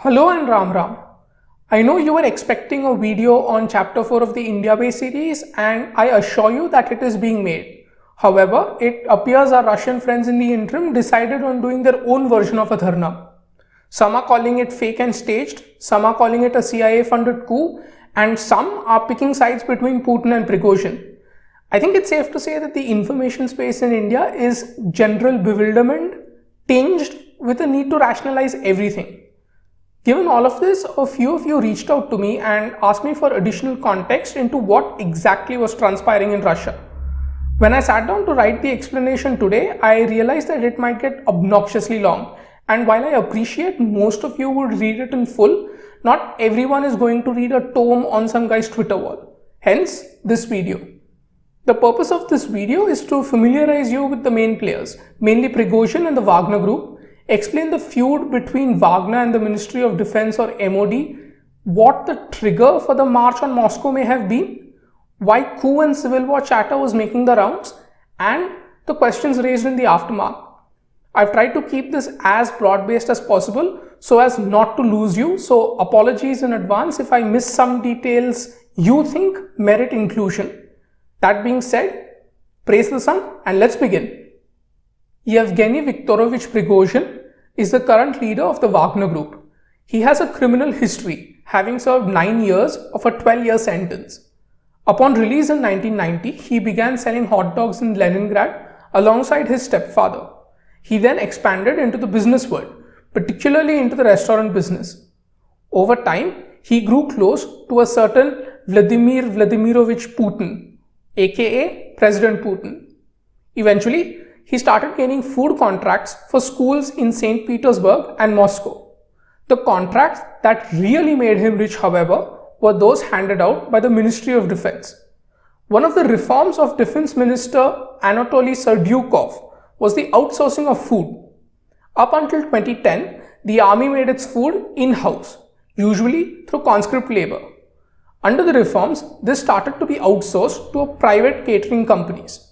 Hello and Ram Ram. I know you were expecting a video on chapter 4 of the India Base series and I assure you that it is being made. However, it appears our Russian friends in the interim decided on doing their own version of a dharna. Some are calling it fake and staged, some are calling it a CIA funded coup, and some are picking sides between Putin and Prigozhin. I think it's safe to say that the information space in India is general bewilderment tinged with a need to rationalize everything. Given all of this, a few of you reached out to me and asked me for additional context into what exactly was transpiring in Russia. When I sat down to write the explanation today, I realized that it might get obnoxiously long. And while I appreciate most of you would read it in full, not everyone is going to read a tome on some guy's Twitter wall. Hence, this video. The purpose of this video is to familiarize you with the main players, mainly Prigozhin and the Wagner group, explain the feud between Wagner and the Ministry of Defense or MOD, what the trigger for the march on Moscow may have been, why coup and civil war chatter was making the rounds, and the questions raised in the aftermath. I've tried to keep this as broad-based as possible so as not to lose you, so apologies in advance if I miss some details you think merit inclusion. That being said, praise the sun and let's begin. Yevgeny Viktorovich Prigozhin is the current leader of the Wagner group. He has a criminal history, having served 9 years of a 12-year sentence. Upon release in 1990, he began selling hot dogs in Leningrad alongside his stepfather. He then expanded into the business world, particularly into the restaurant business. Over time, he grew close to a certain Vladimir Vladimirovich Putin, aka President Putin. Eventually, he started gaining food contracts for schools in St. Petersburg and Moscow. The contracts that really made him rich, however, were those handed out by the Ministry of Defense. One of the reforms of Defense Minister Anatoly Serdyukov was the outsourcing of food. Up until 2010, the army made its food in-house, usually through conscript labor. Under the reforms, this started to be outsourced to private catering companies.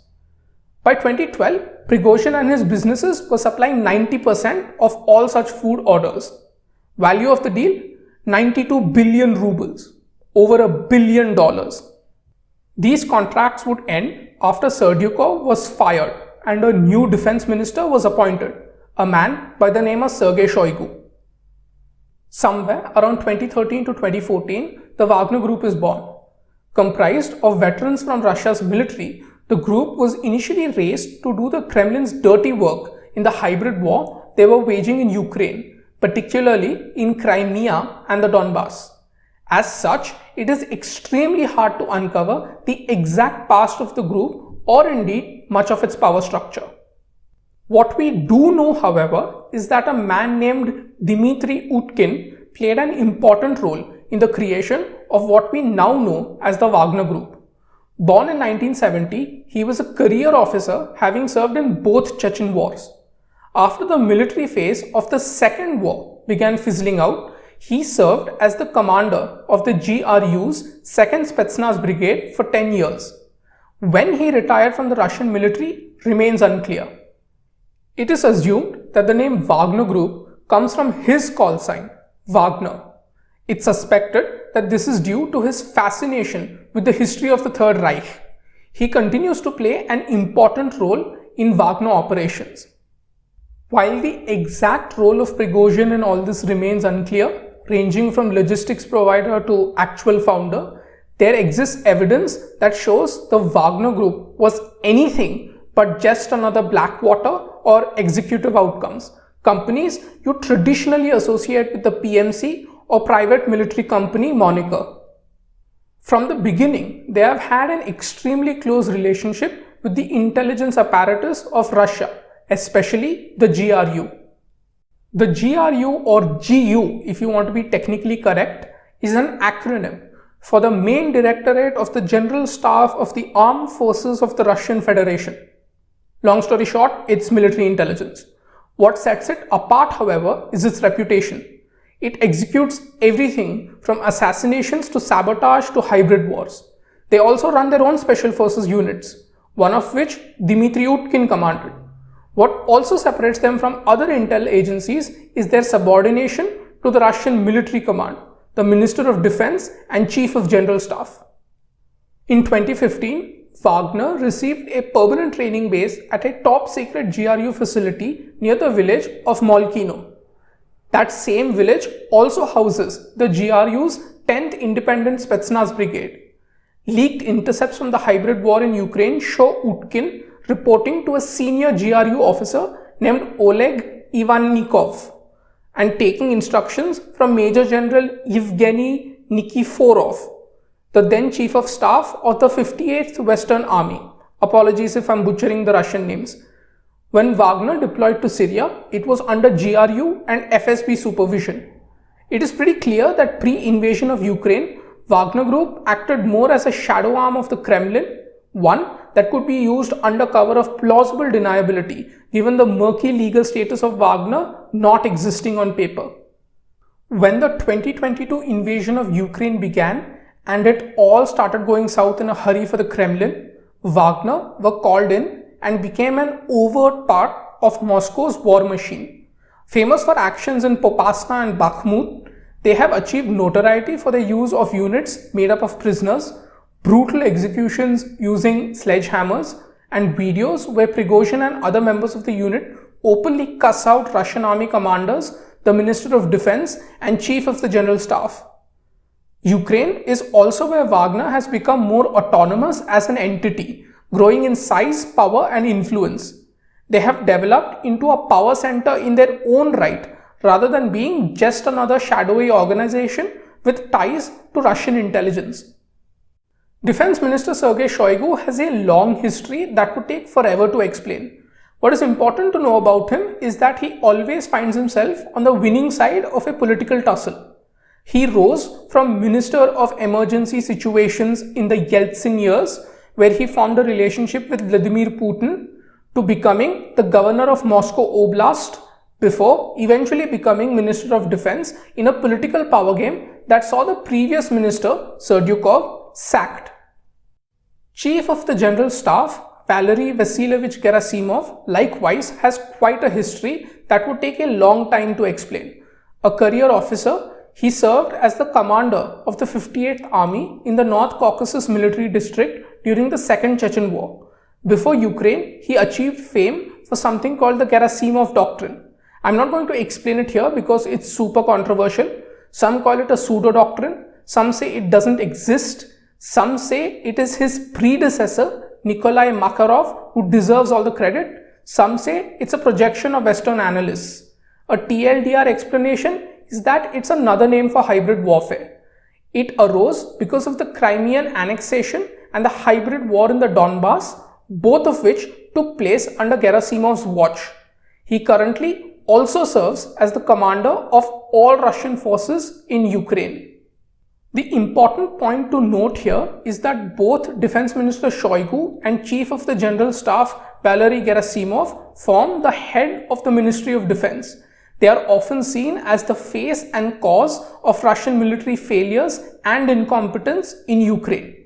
By 2012, Prigozhin and his businesses were supplying 90% of all such food orders. Value of the deal? 92 billion rubles, over $1 billion. These contracts would end after Serdyukov was fired and a new defense minister was appointed, a man by the name of Sergei Shoigu. Somewhere around 2013 to 2014, the Wagner group is born. Comprised of veterans from Russia's military, the group was initially raised to do the Kremlin's dirty work in the hybrid war they were waging in Ukraine, particularly in Crimea and the Donbass. As such, it is extremely hard to uncover the exact past of the group or indeed much of its power structure. What we do know, however, is that a man named Dmitry Utkin played an important role in the creation of what we now know as the Wagner group. Born in 1970, he was a career officer having served in both Chechen wars. After the military phase of the Second War began fizzling out, he served as the commander of the GRU's 2nd Spetsnaz Brigade for 10 years. When he retired from the Russian military remains unclear. It is assumed that the name Wagner Group comes from his call sign, Wagner. It's suspected that this is due to his fascination with the history of the Third Reich. He continues to play an important role in Wagner operations. While the exact role of Prigozhin in all this remains unclear, ranging from logistics provider to actual founder, there exists evidence that shows the Wagner Group was anything but just another Blackwater or executive outcomes, companies you traditionally associate with the PMC or private military company moniker. From the beginning, they have had an extremely close relationship with the intelligence apparatus of Russia, especially the GRU. The GRU or GU, if you want to be technically correct, is an acronym for the Main Directorate of the General Staff of the Armed Forces of the Russian Federation. Long story short, it's military intelligence. What sets it apart, however, is its reputation. It executes everything from assassinations to sabotage to hybrid wars. They also run their own special forces units, one of which Dmitry Utkin commanded. What also separates them from other intel agencies is their subordination to the Russian military command, the Minister of Defense and Chief of General Staff. In 2015, Wagner received a permanent training base at a top-secret GRU facility near the village of Molkino. That same village also houses the GRU's 10th Independent Spetsnaz Brigade. Leaked intercepts from the hybrid war in Ukraine show Utkin reporting to a senior GRU officer named Oleg Ivannikov and taking instructions from Major General Yevgeny Nikiforov, the then Chief of Staff of the 58th Western Army. Apologies if I'm butchering the Russian names. When Wagner deployed to Syria, it was under GRU and FSB supervision. It is pretty clear that pre-invasion of Ukraine, Wagner Group acted more as a shadow arm of the Kremlin, one that could be used under cover of plausible deniability, given the murky legal status of Wagner not existing on paper. When the 2022 invasion of Ukraine began and it all started going south in a hurry for the Kremlin, Wagner were called in and became an overt part of Moscow's war machine. Famous for actions in Popasna and Bakhmut, they have achieved notoriety for the use of units made up of prisoners, brutal executions using sledgehammers, and videos where Prigozhin and other members of the unit openly cuss out Russian army commanders, the Minister of Defense and Chief of the General Staff. Ukraine is also where Wagner has become more autonomous as an entity, growing in size, power and influence. They have developed into a power center in their own right, rather than being just another shadowy organization with ties to Russian intelligence. Defense Minister Sergei Shoigu has a long history that would take forever to explain. What is important to know about him is that he always finds himself on the winning side of a political tussle. He rose from Minister of Emergency Situations in the Yeltsin years, where he formed a relationship with Vladimir Putin, to becoming the governor of Moscow Oblast, before eventually becoming Minister of Defense in a political power game that saw the previous minister, Serdyukov, sacked. Chief of the General Staff, Valery Vasilievich Gerasimov, likewise has quite a history that would take a long time to explain. A career officer, he served as the commander of the 58th Army in the North Caucasus military district during the Second Chechen War. Before Ukraine, he achieved fame for something called the Gerasimov Doctrine. I'm not going to explain it here because it's super controversial. Some call it a pseudo-doctrine, some say it doesn't exist, some say it is his predecessor, Nikolai Makarov, who deserves all the credit. Some say it's a projection of Western analysts. A TLDR explanation is that it's another name for hybrid warfare. It arose because of the Crimean annexation and the hybrid war in the Donbass, both of which took place under Gerasimov's watch. He currently also serves as the commander of all Russian forces in Ukraine. The important point to note here is that both Defense Minister Shoigu and Chief of the General Staff Valery Gerasimov form the head of the Ministry of Defense. They are often seen as the face and cause of Russian military failures and incompetence in Ukraine.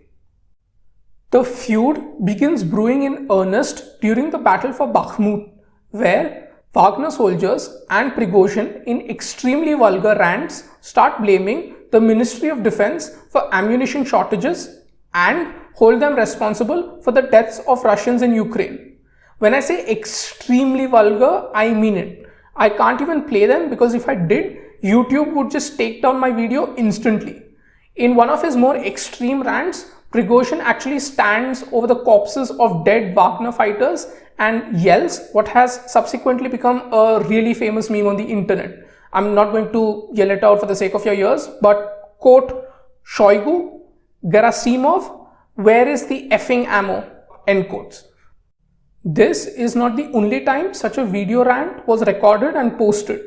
The feud begins brewing in earnest during the battle for Bakhmut, where Wagner soldiers and Prigozhin in extremely vulgar rants start blaming the Ministry of Defense for ammunition shortages and hold them responsible for the deaths of Russians in Ukraine. When I say extremely vulgar, I mean it. I can't even play them because if I did, YouTube would just take down my video instantly. In one of his more extreme rants, Prigozhin actually stands over the corpses of dead Wagner fighters and yells what has subsequently become a really famous meme on the internet. I'm not going to yell it out for the sake of your ears, but quote, Shoigu, Gerasimov, where is the effing ammo? End quotes. This is not the only time such a video rant was recorded and posted.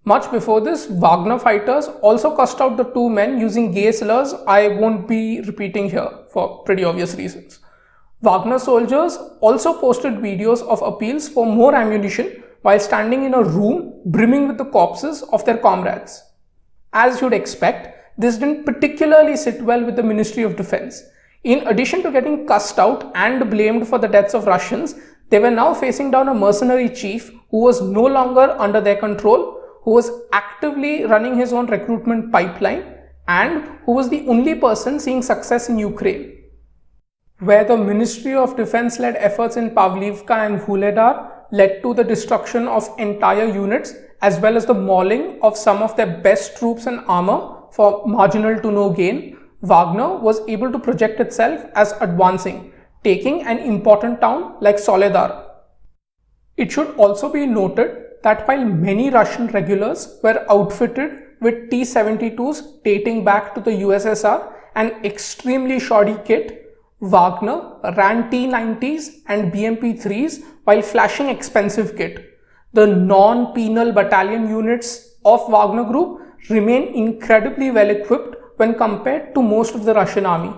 Much before this, Wagner fighters also cussed out the two men using gay slurs I won't be repeating here for pretty obvious reasons. Wagner soldiers also posted videos of appeals for more ammunition while standing in a room brimming with the corpses of their comrades. As you'd expect, this didn't particularly sit well with the Ministry of Defense. In addition to getting cussed out and blamed for the deaths of Russians, they were now facing down a mercenary chief who was no longer under their control, who was actively running his own recruitment pipeline and who was the only person seeing success in Ukraine. Where the Ministry of Defense led efforts in Pavlivka and Vuhledar led to the destruction of entire units as well as the mauling of some of their best troops and armor for marginal to no gain, Wagner was able to project itself as advancing, taking an important town like Soldear. It should also be noted that while many Russian regulars were outfitted with T-72s dating back to the USSR and extremely shoddy kit, Wagner ran T-90s and BMP-3s while flashing expensive kit. The non-penal battalion units of Wagner Group remain incredibly well equipped when compared to most of the Russian army.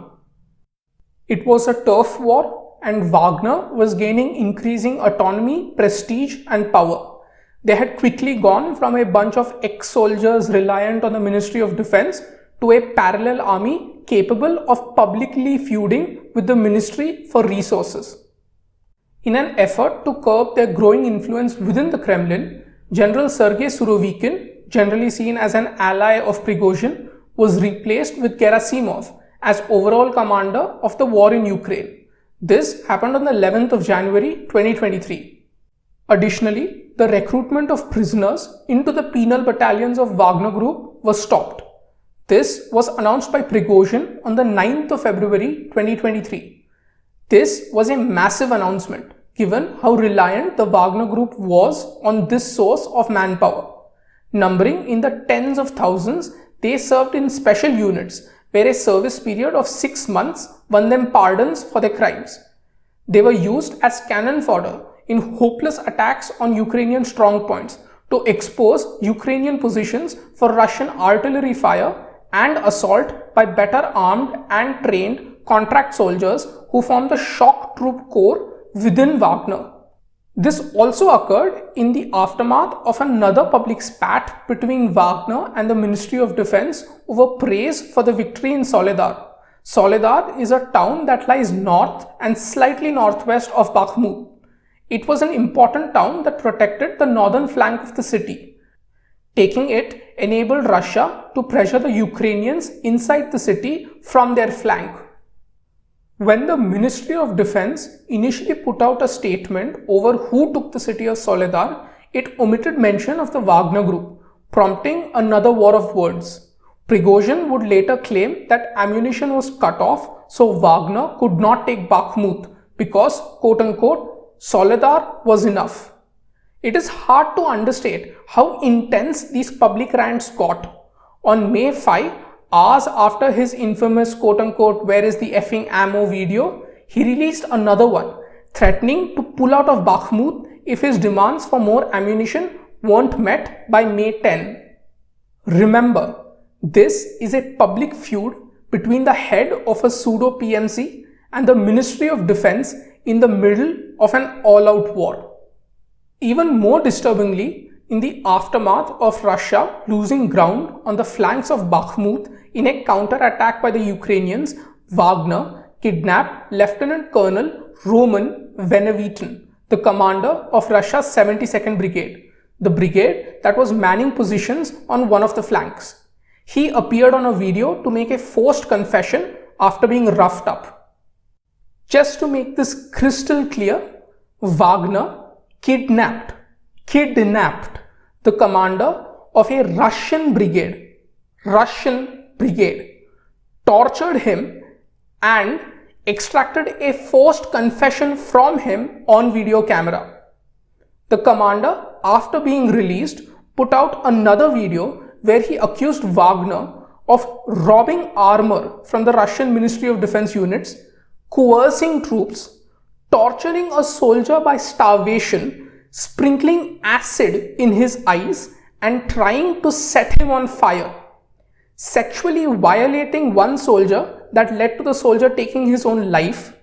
It was a turf war and Wagner was gaining increasing autonomy, prestige and power. They had quickly gone from a bunch of ex-soldiers reliant on the Ministry of Defense to a parallel army capable of publicly feuding with the ministry for resources. In an effort to curb their growing influence within the Kremlin, General Sergei Surovikin, generally seen as an ally of Prigozhin, was replaced with Gerasimov as overall commander of the war in Ukraine. This happened on the 11th of January 2023. Additionally, the recruitment of prisoners into the penal battalions of Wagner Group was stopped. This was announced by Prigozhin on the 9th of February 2023. This was a massive announcement given how reliant the Wagner Group was on this source of manpower. Numbering in the tens of thousands, they served in special units where a service period of 6 months won them pardons for their crimes. They were used as cannon fodder in hopeless attacks on Ukrainian strongpoints to expose Ukrainian positions for Russian artillery fire and assault by better armed and trained contract soldiers who formed the shock troop corps within Wagner. This also occurred in the aftermath of another public spat between Wagner and the Ministry of Defense over praise for the victory in Soldear. Soldear is a town that lies north and slightly northwest of Bakhmut. It was an important town that protected the northern flank of the city. Taking it enabled Russia to pressure the Ukrainians inside the city from their flank. When the Ministry of Defense initially put out a statement over who took the city of Soldear, it omitted mention of the Wagner Group, prompting another war of words. Prigozhin would later claim that ammunition was cut off, so Wagner could not take Bakhmut because, quote-unquote, Soldear was enough. It is hard to understate how intense these public rants got. On May 5, hours after his infamous quote-unquote "where is the effing ammo" video, he released another one, threatening to pull out of Bakhmut if his demands for more ammunition weren't met by May 10. Remember, this is a public feud between the head of a pseudo-PMC and the Ministry of Defense in the middle of an all-out war. Even more disturbingly, in the aftermath of Russia losing ground on the flanks of Bakhmut in a counter-attack by the Ukrainians, Wagner kidnapped Lieutenant Colonel Roman Venevitin, the commander of Russia's 72nd Brigade, the brigade that was manning positions on one of the flanks. He appeared on a video to make a forced confession after being roughed up. Just to make this crystal clear, Wagner kidnapped the commander of a Russian brigade, tortured him and extracted a forced confession from him on video camera. The commander, after being released, put out another video where he accused Wagner of robbing armor from the Russian Ministry of Defense units, coercing troops, torturing a soldier by starvation, sprinkling acid in his eyes and trying to set him on fire, sexually violating one soldier that led to the soldier taking his own life,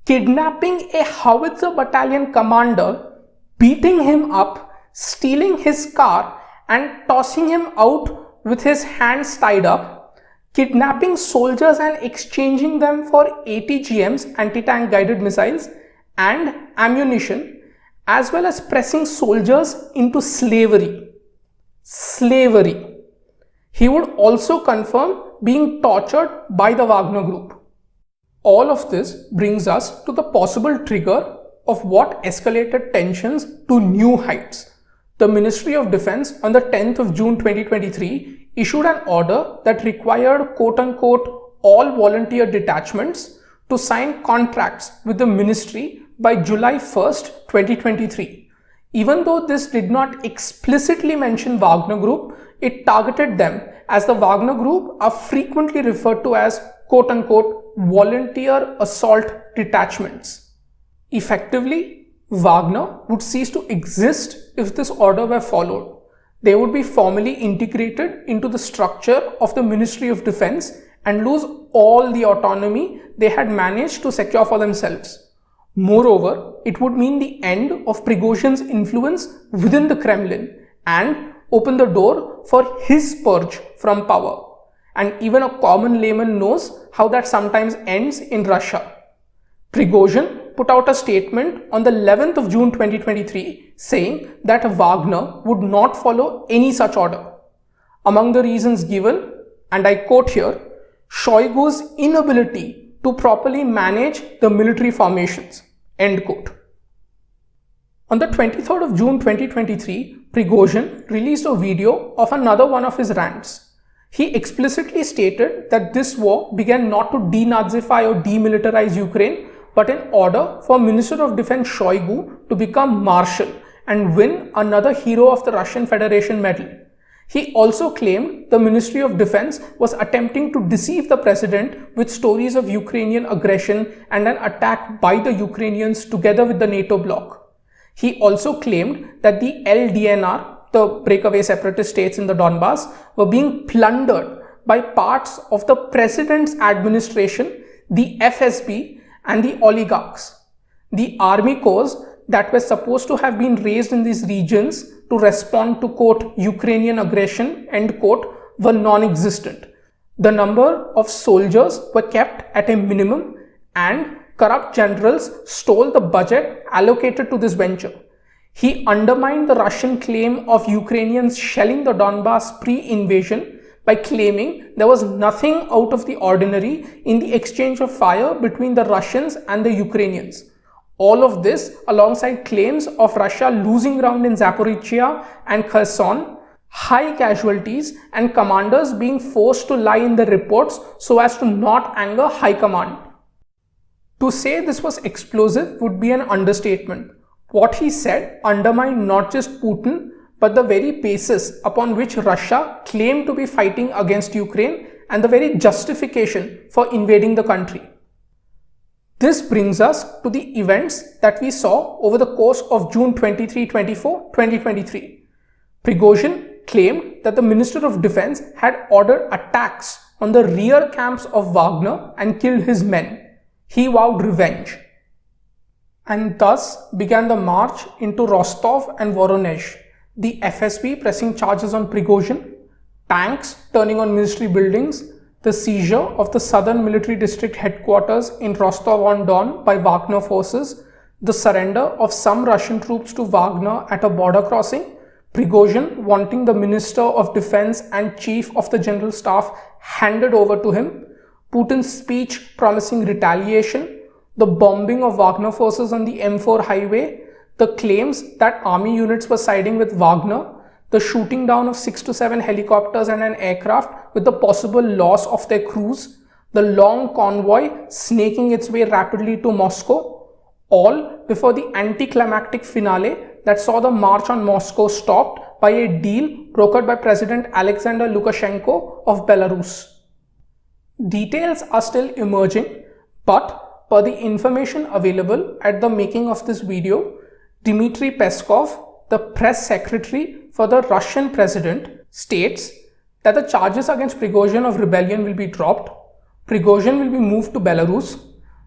kidnapping a howitzer battalion commander, beating him up, stealing his car and tossing him out with his hands tied up, kidnapping soldiers and exchanging them for ATGMs, anti-tank guided missiles, and ammunition, as well as pressing soldiers into slavery. slavery. He would also confirm being tortured by the Wagner group. All of this brings us to the possible trigger of what escalated tensions to new heights. The Ministry of Defense on the 10th of June 2023 issued an order that required quote-unquote all volunteer detachments to sign contracts with the ministry by July 1st, 2023. Even though this did not explicitly mention Wagner Group, it targeted them, as the Wagner Group are frequently referred to as quote-unquote volunteer assault detachments. Effectively, Wagner would cease to exist if this order were followed. They would be formally integrated into the structure of the Ministry of Defense and lose all the autonomy they had managed to secure for themselves. Moreover, it would mean the end of Prigozhin's influence within the Kremlin and open the door for his purge from power. And even a common layman knows how that sometimes ends in Russia. Prigozhin put out a statement on the 11th of June 2023 saying that Wagner would not follow any such order. Among the reasons given, and I quote here, Shoigu's inability to properly manage the military formations, end quote. On the 23rd of June 2023, Prigozhin released a video of another one of his rants. He explicitly stated that this war began not to denazify or demilitarize Ukraine, but in order for Minister of Defense Shoigu to become Marshal and win another Hero of the Russian Federation medal. He also claimed the Ministry of Defense was attempting to deceive the president with stories of Ukrainian aggression and an attack by the Ukrainians together with the NATO bloc. He also claimed that the LDNR, the breakaway separatist states in the Donbass, were being plundered by parts of the president's administration, the FSB, and the oligarchs. The army corps that were supposed to have been raised in these regions to respond to quote Ukrainian aggression end quote were non-existent. The number of soldiers were kept at a minimum and corrupt generals stole the budget allocated to this venture. He undermined the Russian claim of Ukrainians shelling the Donbass pre-invasion by claiming there was nothing out of the ordinary in the exchange of fire between the Russians and the Ukrainians. All of this alongside claims of Russia losing ground in Zaporizhia and Kherson, high casualties, and commanders being forced to lie in the reports so as to not anger high command. To say this was explosive would be an understatement. What he said undermined not just Putin, but the very basis upon which Russia claimed to be fighting against Ukraine and the very justification for invading the country. This brings us to the events that we saw over the course of June 23-24, 2023. Prigozhin claimed that the Minister of Defense had ordered attacks on the rear camps of Wagner and killed his men. He vowed revenge. And thus began the march into Rostov and Voronezh, the FSB pressing charges on Prigozhin, tanks turning on ministry buildings, the seizure of the Southern Military District headquarters in Rostov-on-Don by Wagner forces, the surrender of some Russian troops to Wagner at a border crossing, Prigozhin wanting the Minister of Defense and Chief of the General Staff handed over to him, Putin's speech promising retaliation, the bombing of Wagner forces on the M4 highway, the claims that army units were siding with Wagner, the shooting down of 6 to 7 helicopters and an aircraft with the possible loss of their crews, the long convoy snaking its way rapidly to Moscow, all before the anticlimactic finale that saw the march on Moscow stopped by a deal brokered by President Alexander Lukashenko of Belarus. Details are still emerging, but per the information available at the making of this video, Dmitry Peskov, the press secretary for the Russian president, states that the charges against Prigozhin of rebellion will be dropped, Prigozhin will be moved to Belarus,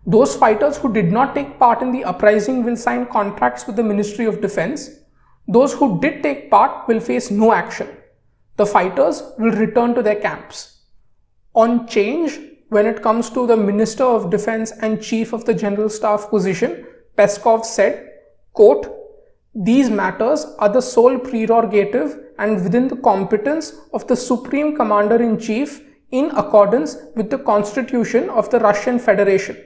those fighters who did not take part in the uprising will sign contracts with the Ministry of Defense, those who did take part will face no action, the fighters will return to their camps. On change, when it comes to the Minister of Defense and Chief of the General Staff position, Peskov said, quote, "These matters are the sole prerogative and within the competence of the Supreme Commander-in-Chief in accordance with the Constitution of the Russian Federation.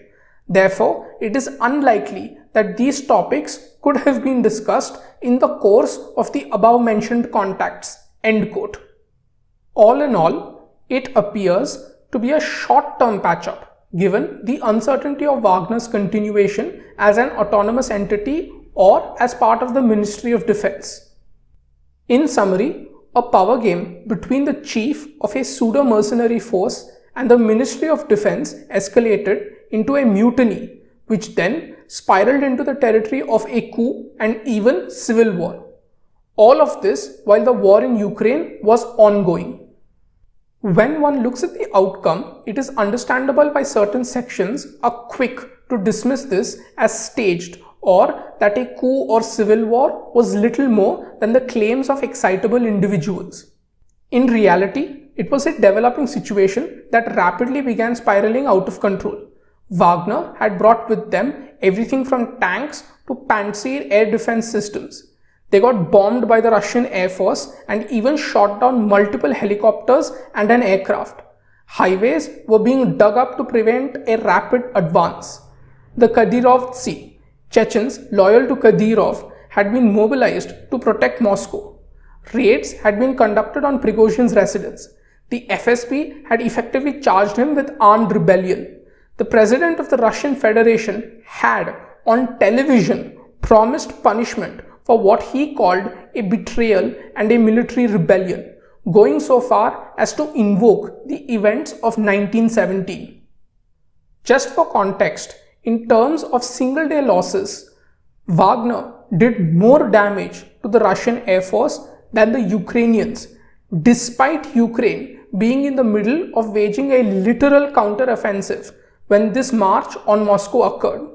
Therefore, it is unlikely that these topics could have been discussed in the course of the above-mentioned contacts." End quote. All in all, it appears to be a short-term patch-up, given the uncertainty of Wagner's continuation as an autonomous entity or as part of the Ministry of Defense. In summary, a power game between the chief of a pseudo-mercenary force and the Ministry of Defense escalated into a mutiny, which then spiraled into the territory of a coup and even civil war. All of this while the war in Ukraine was ongoing. When one looks at the outcome, it is understandable why certain sections are quick to dismiss this as staged, or that a coup or civil war was little more than the claims of excitable individuals. In reality, it was a developing situation that rapidly began spiraling out of control. Wagner had brought with them everything from tanks to Panzer air defense systems. They got bombed by the Russian Air Force and even shot down multiple helicopters and an aircraft. Highways were being dug up to prevent a rapid advance. The Kadyrovtsi, Chechens loyal to Kadyrov, had been mobilized to protect Moscow. Raids had been conducted on Prigozhin's residence. The FSB had effectively charged him with armed rebellion. The president of the Russian Federation had, on television, promised punishment for what he called a betrayal and a military rebellion, going so far as to invoke the events of 1917. Just for context, in terms of single-day losses, Wagner did more damage to the Russian Air Force than the Ukrainians, despite Ukraine being in the middle of waging a literal counter-offensive when this march on Moscow occurred.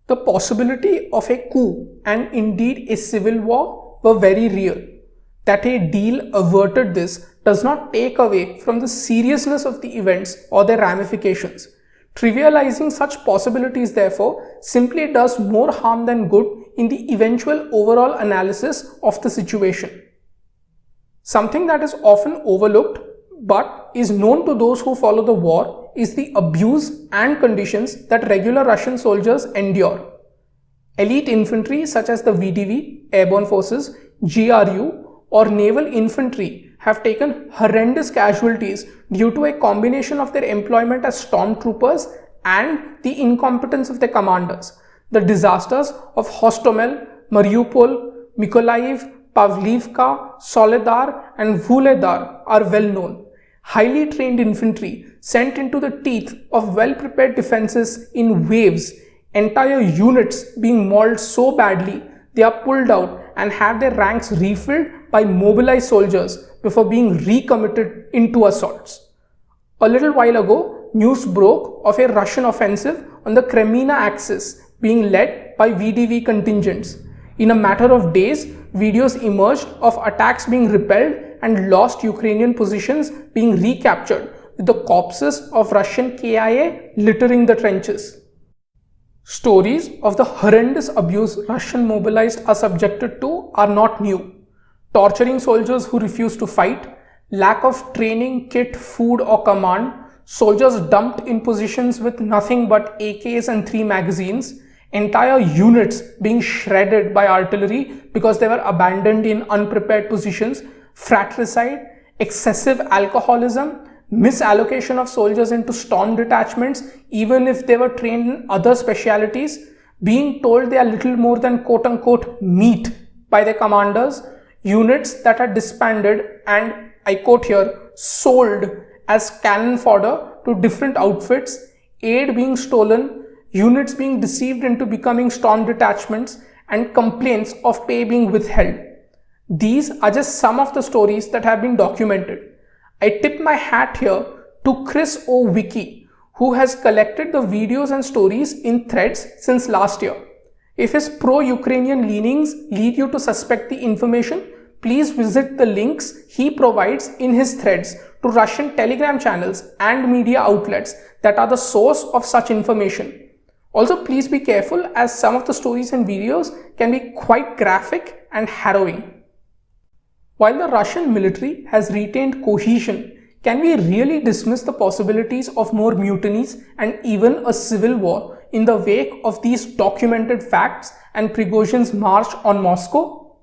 The possibility of a coup and indeed a civil war were very real. That a deal averted this does not take away from the seriousness of the events or their ramifications. Trivializing such possibilities, therefore, simply does more harm than good in the eventual overall analysis of the situation. Something that is often overlooked but is known to those who follow the war is the abuse and conditions that regular Russian soldiers endure. Elite infantry such as the VDV, Airborne Forces, GRU, or naval infantry have taken horrendous casualties due to a combination of their employment as stormtroopers and the incompetence of their commanders. The disasters of Hostomel, Mariupol, Mykolaiv, Pavlivka, Soldear, and Vuhledar are well known. Highly trained infantry sent into the teeth of well-prepared defenses in waves, entire units being mauled so badly they are pulled out and have their ranks refilled by mobilized soldiers before being recommitted into assaults. A little while ago, news broke of a Russian offensive on the Kremlin axis being led by VDV contingents. In a matter of days, videos emerged of attacks being repelled and lost Ukrainian positions being recaptured, with the corpses of Russian KIA littering the trenches. Stories of the horrendous abuse Russian mobilized are subjected to are not new. Torturing soldiers who refuse to fight, lack of training, kit, food or command, soldiers dumped in positions with nothing but AKs and 3 magazines, entire units being shredded by artillery because they were abandoned in unprepared positions, fratricide, excessive alcoholism, misallocation of soldiers into storm detachments even if they were trained in other specialities, being told they are little more than quote-unquote meat by their commanders, units that are disbanded and, I quote here, sold as cannon fodder to different outfits, aid being stolen, units being deceived into becoming storm detachments, and complaints of pay being withheld. These are just some of the stories that have been documented. I tip my hat here to Chris O. Wiki, who has collected the videos and stories in threads since last year. If his pro-Ukrainian leanings lead you to suspect the information, please visit the links he provides in his threads to Russian Telegram channels and media outlets that are the source of such information. Also, please be careful as some of the stories and videos can be quite graphic and harrowing. While the Russian military has retained cohesion, can we really dismiss the possibilities of more mutinies and even a civil war in the wake of these documented facts and Prigozhin's march on Moscow?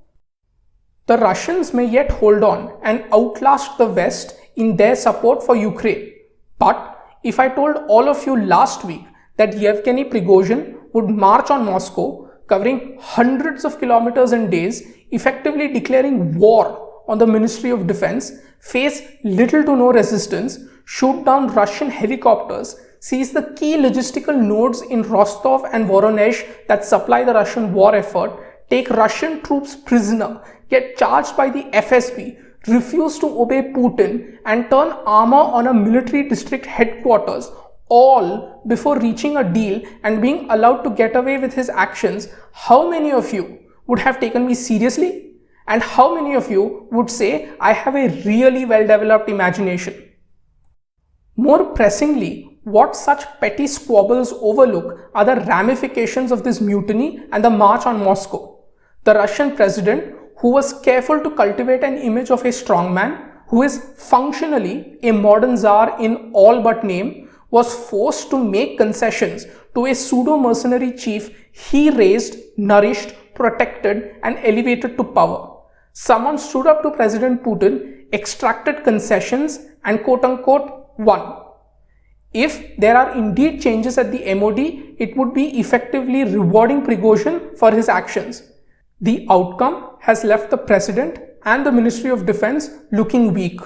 The Russians may yet hold on and outlast the West in their support for Ukraine. But if I told all of you last week that Yevgeny Prigozhin would march on Moscow, covering hundreds of kilometers in days, effectively declaring war on the Ministry of Defense, face little to no resistance, shoot down Russian helicopters, seize the key logistical nodes in Rostov and Voronezh that supply the Russian war effort, take Russian troops prisoner, get charged by the FSB, refuse to obey Putin, and turn armor on a military district headquarters, all before reaching a deal and being allowed to get away with his actions, how many of you would have taken me seriously? And how many of you would say I have a really well-developed imagination? More pressingly, what such petty squabbles overlook are the ramifications of this mutiny and the march on Moscow. The Russian president, who was careful to cultivate an image of a strongman, who is functionally a modern czar in all but name, was forced to make concessions to a pseudo-mercenary chief he raised, nourished, protected, and elevated to power. Someone stood up to President Putin, extracted concessions, and quote-unquote won. If there are indeed changes at the MOD, it would be effectively rewarding Prigozhin for his actions. The outcome has left the President and the Ministry of Defense looking weak.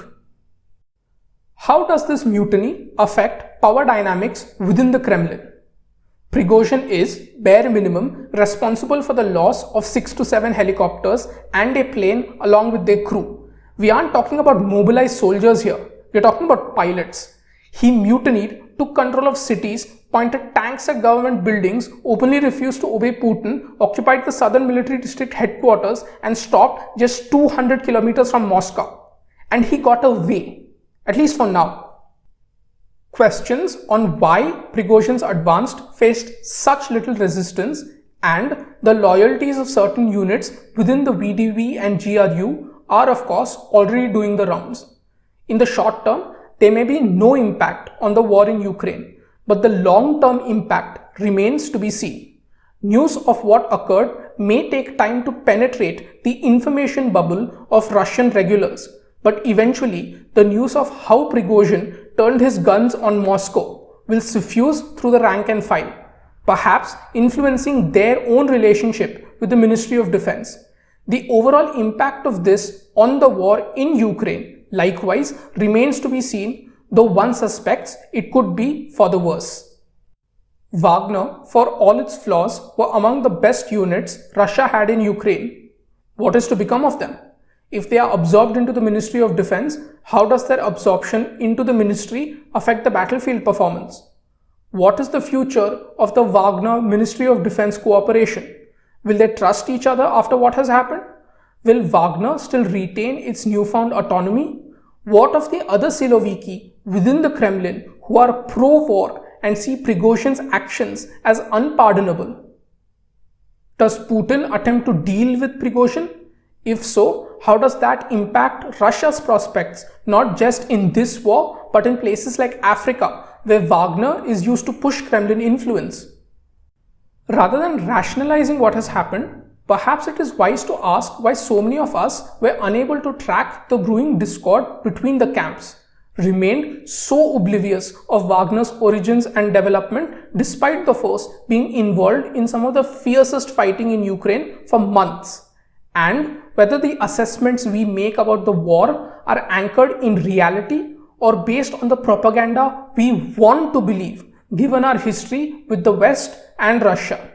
How does this mutiny affect power dynamics within the Kremlin? Prigozhin is, bare minimum, responsible for the loss of 6 to 7 helicopters and a plane along with their crew. We aren't talking about mobilized soldiers here, we're talking about pilots. He mutinied, took control of cities, pointed tanks at government buildings, openly refused to obey Putin, occupied the southern military district headquarters, and stopped just 200 kilometers from Moscow. And he got away, at least for now. Questions on why Prigozhin's advance faced such little resistance and the loyalties of certain units within the VDV and GRU are of course already doing the rounds. In the short term, there may be no impact on the war in Ukraine, but the long-term impact remains to be seen. News of what occurred may take time to penetrate the information bubble of Russian regulars, but eventually the news of how Prigozhin turned his guns on Moscow will suffuse through the rank and file, perhaps influencing their own relationship with the Ministry of Defense. The overall impact of this on the war in Ukraine, likewise, remains to be seen, though one suspects it could be for the worse. Wagner, for all its flaws, were among the best units Russia had in Ukraine. What is to become of them? If they are absorbed into the Ministry of Defense, how does their absorption into the ministry affect the battlefield performance? What is the future of the Wagner Ministry of Defense cooperation? Will they trust each other after what has happened? Will Wagner still retain its newfound autonomy? What of the other Siloviki within the Kremlin who are pro-war and see Prigozhin's actions as unpardonable? Does Putin attempt to deal with Prigozhin? If so, how does that impact Russia's prospects, not just in this war, but in places like Africa, where Wagner is used to push Kremlin influence? Rather than rationalizing what has happened, perhaps it is wise to ask why so many of us were unable to track the brewing discord between the camps, remained so oblivious of Wagner's origins and development despite the force being involved in some of the fiercest fighting in Ukraine for months, and whether the assessments we make about the war are anchored in reality or based on the propaganda we want to believe, given our history with the West and Russia.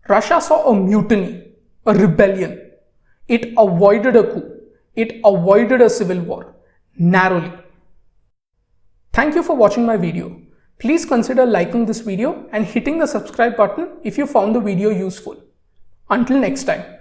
Russia saw a mutiny, a rebellion. It avoided a coup. It avoided a civil war, narrowly. Thank you for watching my video. Please consider liking this video and hitting the subscribe button if you found the video useful. Until next time.